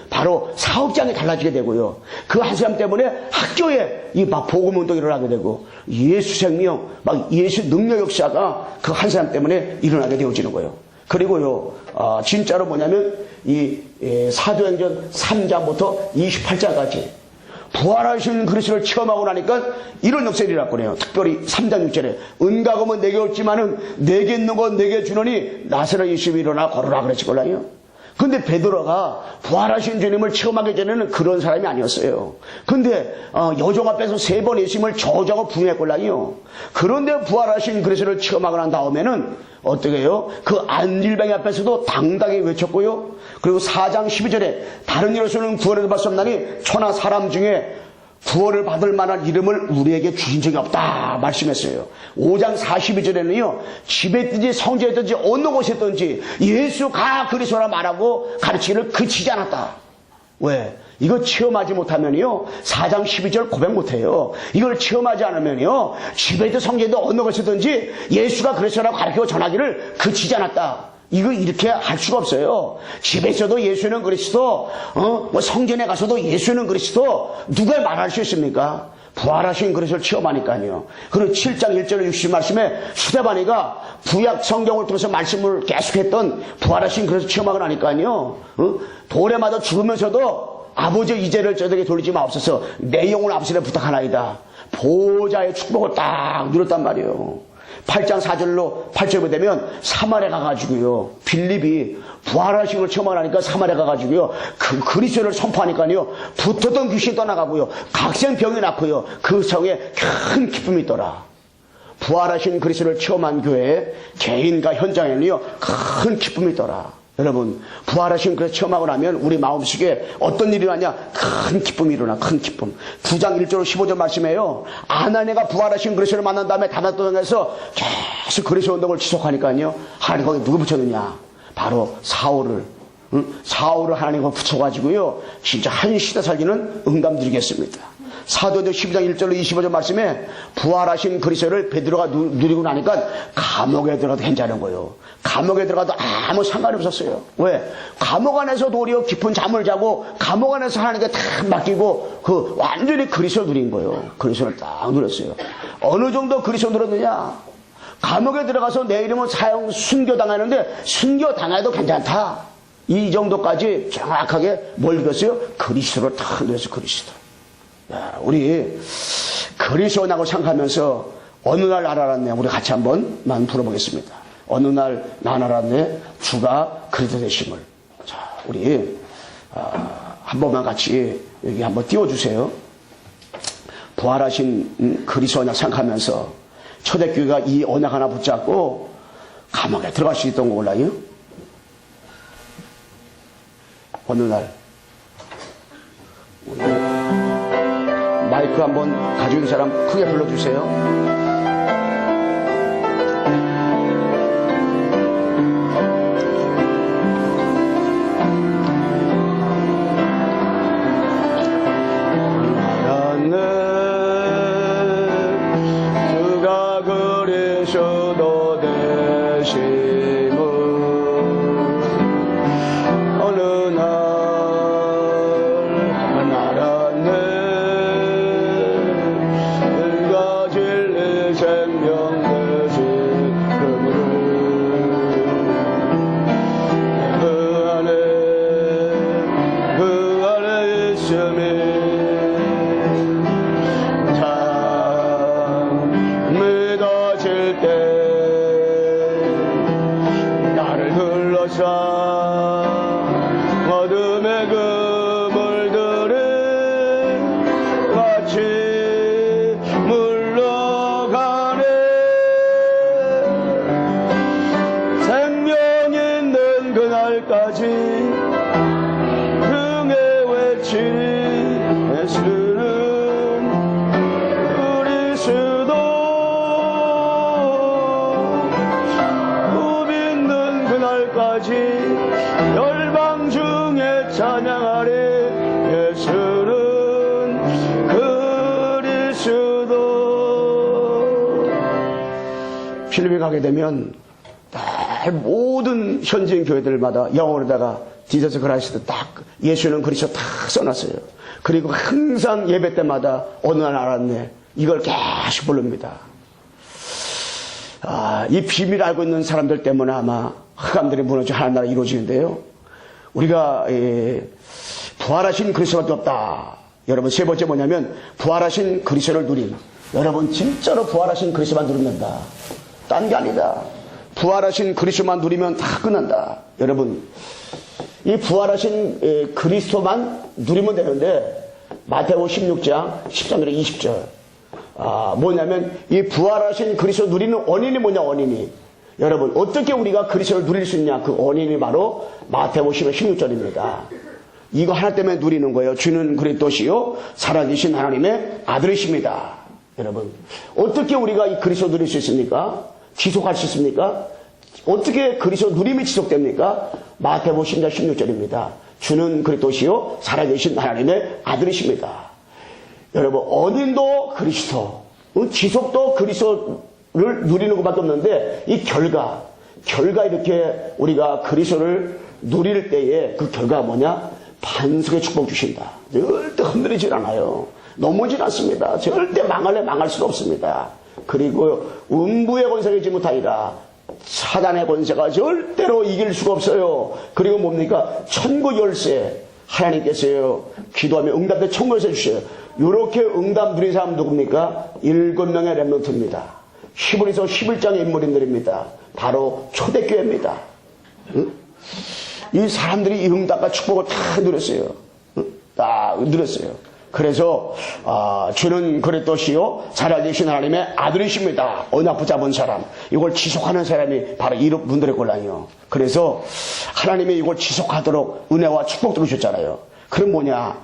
바로 사업장이 달라지게 되고요. 그 한 사람 때문에 학교에 막 복음운동이 일어나게 되고 예수 생명, 막 예수 능력 역사가 그 한 사람 때문에 일어나게 되어지는 거예요. 그리고요, 진짜로 뭐냐면 이 사도행전 3장부터 28장까지 부활하신 그리스도를 체험하고 나니까 이런 역사가 일어났거든요. 특별히 3장 6절에 은가금은 내게 없지만은 내게 있는 건 내게 주노니 나사렛 예수님이 일어나 걸어라 그랬을걸요. 근데 베드로가 부활하신 주님을 체험하기 전에는 그런 사람이 아니었어요. 근데 여종 앞에서 3번 예수님을 저주하고 부인했걸요. 그런데 부활하신 그리스도를 체험하고 난 다음에는 어떻게 해요? 그 안질병이 앞에서도 당당히 외쳤고요. 그리고 4장 12절에 다른 이로서는 구원을 받을 수 없나니 천하 사람 중에 구원을 받을 만한 이름을 우리에게 주신 적이 없다 말씀했어요. 5장 42절에는요. 집에든지 성전에든지 어느 곳에든지 예수가 그리스도라 말하고 가르치기를 그치지 않았다. 왜? 이거 체험하지 못하면요 4장 12절 고백 못해요. 이걸 체험하지 않으면요 집에도 성전에도 어느 곳에든지 예수가 그리스도라고 가르치고 전하기를 그치지 않았다. 이거 이렇게 할 수가 없어요. 집에서도 예수는 그리스도, 뭐 성전에 가서도 예수는 그리스도, 누가 말할 수 있습니까? 부활하신 그리스도를 체험하니까요. 그리고 7장 1절 60 말씀에 스데반이가 구약 성경을 통해서 말씀을 계속했던 부활하신 그리스도 체험하고 나니까요. 돌에 맞아 죽으면서도 아버지 이제를 저에게 돌리지 마옵소서. 내 영혼 아버지를 부탁하나이다. 보호자의 축복을 딱 누렸단 말이에요. 8장 4절로 8절에 되면 사마리아 가가지고요. 빌립이 부활하신 걸 체험하니까 사마리아 가가지고요. 그 그리스도를 선포하니까요. 붙었던 귀신이 떠나가고요. 각생 병이 낫고요. 그 성에 큰 기쁨이 있더라. 부활하신 그리스도를 체험한 교회 개인과 현장에는요. 큰 기쁨이 있더라. 여러분 부활하신 그리스도 체험하고 나면 우리 마음속에 어떤 일이 일어나냐? 큰 기쁨이 일어나. 큰 기쁨. 9장 1절 15절 말씀에요. 아나니아가 부활하신 그리스도를 만난 다음에 다메섹에서 계속 그리스도 운동을 지속하니까요. 하나님 거기 누구 붙였느냐? 바로 사울을 하나님과 붙여가지고요. 진짜 한 시대 살기는 응답 드리겠습니다. 사도행전 12장 1절로 25절 말씀에 부활하신 그리스도를 베드로가 누리고 나니까 감옥에 들어가도 괜찮은 거예요. 감옥에 들어가도 아무 상관이 없었어요. 왜? 감옥 안에서 도리어 깊은 잠을 자고 감옥 안에서 하나님께 다 맡기고 그 완전히 그리스도를 누린 거예요. 그리스도를 딱 누렸어요. 어느 정도 그리스도 누렸느냐? 감옥에 들어가서 내 이름은 순교당하는데 순교당해도 괜찮다. 이 정도까지 정확하게 뭘 누렸어요? 그리스도를 딱 누렸어요. 그리스도. 야, 우리 그리스도라고 생각하면서 어느 날 알았네. 우리 같이 한번만 풀어보겠습니다. 어느 날 난 알았네. 주가 그리스도 되심을. 자, 우리 한 번만 같이 여기 한번 띄워주세요. 부활하신 그리스도냐 생각하면서 초대교회가 이 언약 하나 붙잡고 감옥에 들어갈 수 있던 거 몰라요? 어느 날 우리 마이크 한번 가지고 있는 사람 크게 불러주세요. 주가 그리스도 되심을 어느 날 알았네. 그가 진리 생명 되신 그분을 그 안에 있음이 어둠의 그물들이 같이 물러가네. 생명 있는 그날까지 등에 외치리. 예수는 그리스도. 꿈 있는 그날까지 열방 중에 찬양하리. 예수는 그리스도. 필리핀 가게 되면 모든 현지인 교회들마다 영어로다가 디저스 크라이스트 딱 예수는 그리스도 딱 써놨어요. 그리고 항상 예배 때마다 어느 날 알았네. 이걸 계속 부릅니다. 이 비밀을 알고 있는 사람들 때문에 아마 흑암들이 무너져 하나님 나라 이루어지는데요. 우리가 부활하신 그리스도밖에 없다. 여러분 세 번째 뭐냐면 부활하신 그리스도를 누림. 여러분 진짜로 부활하신 그리스도만 누리면 된다. 딴 게 아니다. 부활하신 그리스도만 누리면 다 끝난다. 여러분 이 부활하신 그리스도만 누리면 되는데 마태복음 16장 13절에 20절 뭐냐면 이 부활하신 그리스도 누리는 원인이 뭐냐. 원인이 여러분 어떻게 우리가 그리스도를 누릴 수 있냐. 그 원인이 바로 마태복음 16절입니다. 이거 하나 때문에 누리는 거예요. 주는 그리스도시요 살아계신 하나님의 아들이십니다. 여러분, 어떻게 우리가 이 그리스도 누릴 수 있습니까? 지속할 수 있습니까? 어떻게 그리스도 누림이 지속됩니까? 마태복음 10장 16절입니다. 주는 그리스도시요 살아계신 하나님의 아들이십니다. 여러분, 어딘도 그리스도, 지속도 그리스도를 누리는 것밖에 없는데 이 결과 이렇게 우리가 그리스도를 누릴 때에 그 결과가 뭐냐? 반석의 축복 주신다. 절대 흔들리질 않아요. 넘어질 않습니다. 절대 망할 수가 없습니다. 그리고 음부의 권세가 이기지 못하리라. 사단의 권세가 절대로 이길 수가 없어요. 그리고 뭡니까? 천국 열쇠. 하나님께서요, 기도하면 응답대 천국 열쇠 주셔요. 이렇게 응답 누린 사람 누굽니까? 7명의 렘넌트입니다. 히브리서 11장의 인물인들입니다. 바로 초대교회입니다. 응? 이 사람들이 이 응답과 축복을 다 누렸어요. 다 누렸어요. 그래서 주는 그리스도시요 살아계신 하나님의 아들이십니다. 언약 붙잡은 사람, 이걸 지속하는 사람이 바로 이런 분들의 곤란이요. 그래서 하나님이 이걸 지속하도록 은혜와 축복도 주셨잖아요. 그럼 뭐냐?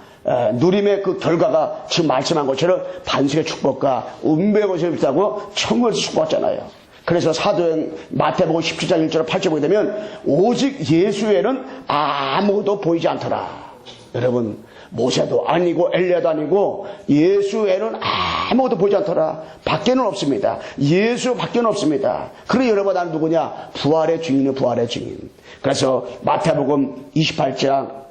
누림의 그 결과가 지금 말씀한 것처럼 반석의 축복과 은배의 것을 비싸고 천국에서 축복받잖아요. 그래서 사도행 마태복음 17장 1절 8절 보게 되면 오직 예수 외에는 아무것도 보이지 않더라. 여러분, 모세도 아니고 엘리야도 아니고 예수 외에는 아무것도 보이지 않더라. 밖에는 없습니다. 예수 밖에는 없습니다. 그러니 여러분, 나는 누구냐? 부활의 증인은 부활의 증인. 그래서 마태복음 28장,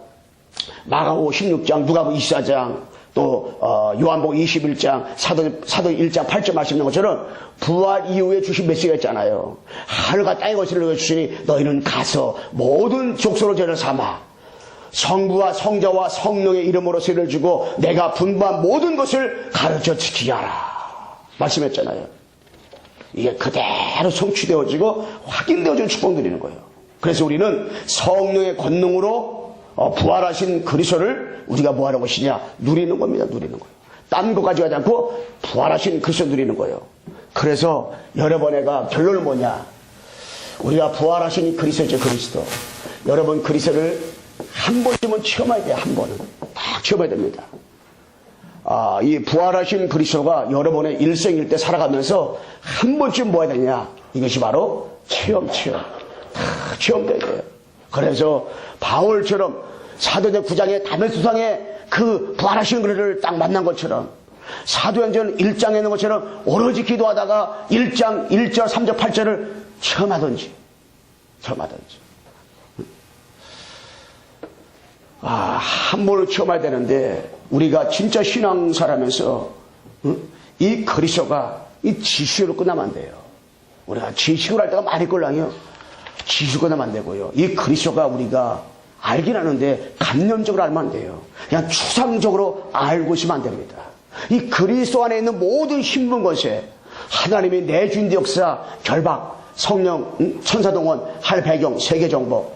마가복음 16장, 누가복음 24장, 또 요한복음 21장, 사도 1장 8절 말씀인 것처럼 부활 이후에 주신 메시지가 있잖아요. 하늘과 땅의 것을 주시니 너희는 가서 모든 족속으로 죄를 삼아 성부와 성자와 성령의 이름으로 세례를 주고 내가 분부한 모든 것을 가르쳐 지키게 하라 말씀했잖아요. 이게 그대로 성취되어지고 확인되어지는 축복 드리는 거예요. 그래서 우리는 성령의 권능으로 부활하신 그리스도를 우리가 뭐 하는 것이냐? 누리는 겁니다. 누리는 거예요. 딴 거 가져가지 않고 부활하신 그리스도 누리는 거예요. 그래서 여러분, 애가 결론은 뭐냐? 우리가 부활하신 그리스도죠. 그리스도. 여러분, 그리스도를 한 번쯤은 체험해야 돼요. 한 번은 딱 체험해야 됩니다. 이 부활하신 그리스도가 여러분의 일생일대 살아가면서 한 번쯤 뭐 해야 되냐? 이것이 바로 체험. 다 체험돼야 돼요. 그래서 바울처럼 사도행전 9장의 다메섹수상의 그 부활하신 그리스도를 딱 만난 것처럼 사도행전 1장에 있는 것처럼 오로지 기도하다가 1장 1절 3절 8절을 체험하든지 한 번을 체험해야 되는데 우리가 진짜 신앙사라면서 이 그리스도가 이 지식으로 끝나면 안 돼요. 우리가 지식으로 할 때가 많이 걸랑이요. 지식으로 끝나면 안 되고요. 이 그리스도가 우리가 알긴 하는데 감념적으로 알면 안 돼요. 그냥 추상적으로 알고 있으면 안 됩니다. 이 그리스도 안에 있는 모든 힘분 것에 하나님이 내준 역사, 결박, 성령, 천사동원, 할 배경, 세계정보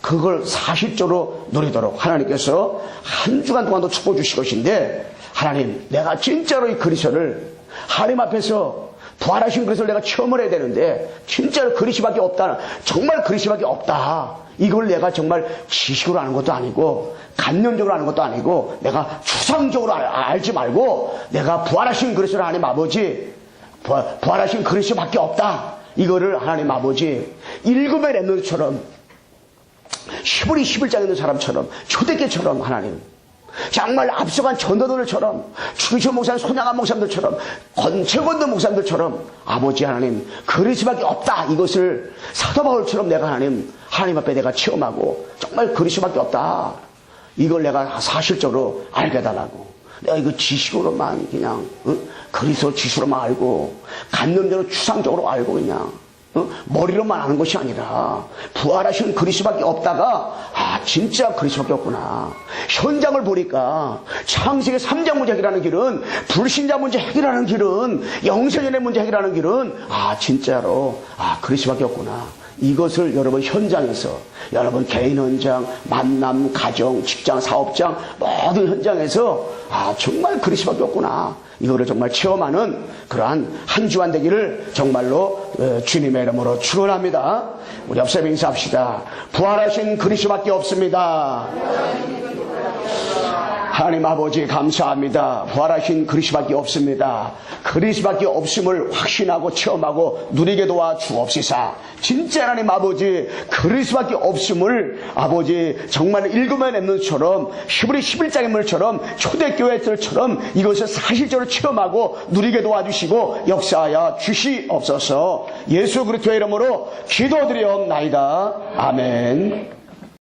그걸 사실적으로 누리도록 하나님께서 한 주간 동안도 축복 주실 것인데 하나님, 내가 진짜로 이 그리스도를 하나님 앞에서 부활하신 그리스도를 내가 체험을 해야 되는데 진짜로 그리스도밖에 없다. 정말 그리스도밖에 없다. 이걸 내가 정말 지식으로 아는 것도 아니고 감념적으로 아는 것도 아니고 내가 추상적으로 알지 말고 내가 부활하신 그리스도를 하나님 아버지 부활하신 그리스도밖에 없다. 이거를 하나님 아버지 일곱의 렘넌트처럼 히브리 11장에 있는 사람처럼 초대교처럼 하나님 정말 앞서간 전도들처럼 주기철 목사님, 손양한 목사님들처럼 권채권도 목사님들처럼 아버지 하나님 그리스도밖에 없다. 이것을 사도 바울처럼 내가 하나님 앞에 내가 체험하고 정말 그리스도밖에 없다. 이걸 내가 사실적으로 알게 해달라고. 내가 이거 지식으로만 그냥 그리스도 지식으로만 알고 감정적으로 추상적으로 알고 그냥 머리로만 아는 것이 아니라 부활하신 그리스도밖에 없다가 진짜 그리스도밖에 없구나. 현장을 보니까 창세기 3장 문제 해결하는 길은 불신자 문제 해결하는 길은 영생연의 문제 해결하는 길은 진짜로 그리스도밖에 없구나. 이것을 여러분 현장에서 여러분 개인 현장, 만남, 가정, 직장, 사업장 모든 현장에서 정말 그리스도밖에 없구나. 이거를 정말 체험하는 그러한 한 주간 되기를 정말로 주님의 이름으로 축원합니다. 우리 앞서 인사합시다. 부활하신 그리스도밖에 없습니다. 하나님 아버지 감사합니다. 부활하신 그리스도밖에 없습니다. 그리스도밖에 없음을 확신하고 체험하고 누리게 도와 주옵시사. 진짜 하나님 아버지 그리스도밖에 없음을 아버지 정말 읽으면 랩런트처럼 히브리 11장의 물처럼 초대교회들처럼 이것을 사실적으로 체험하고 누리게 도와주시고 역사하여 주시옵소서. 예수 그리스도의 이름으로 기도드리옵나이다. 아멘.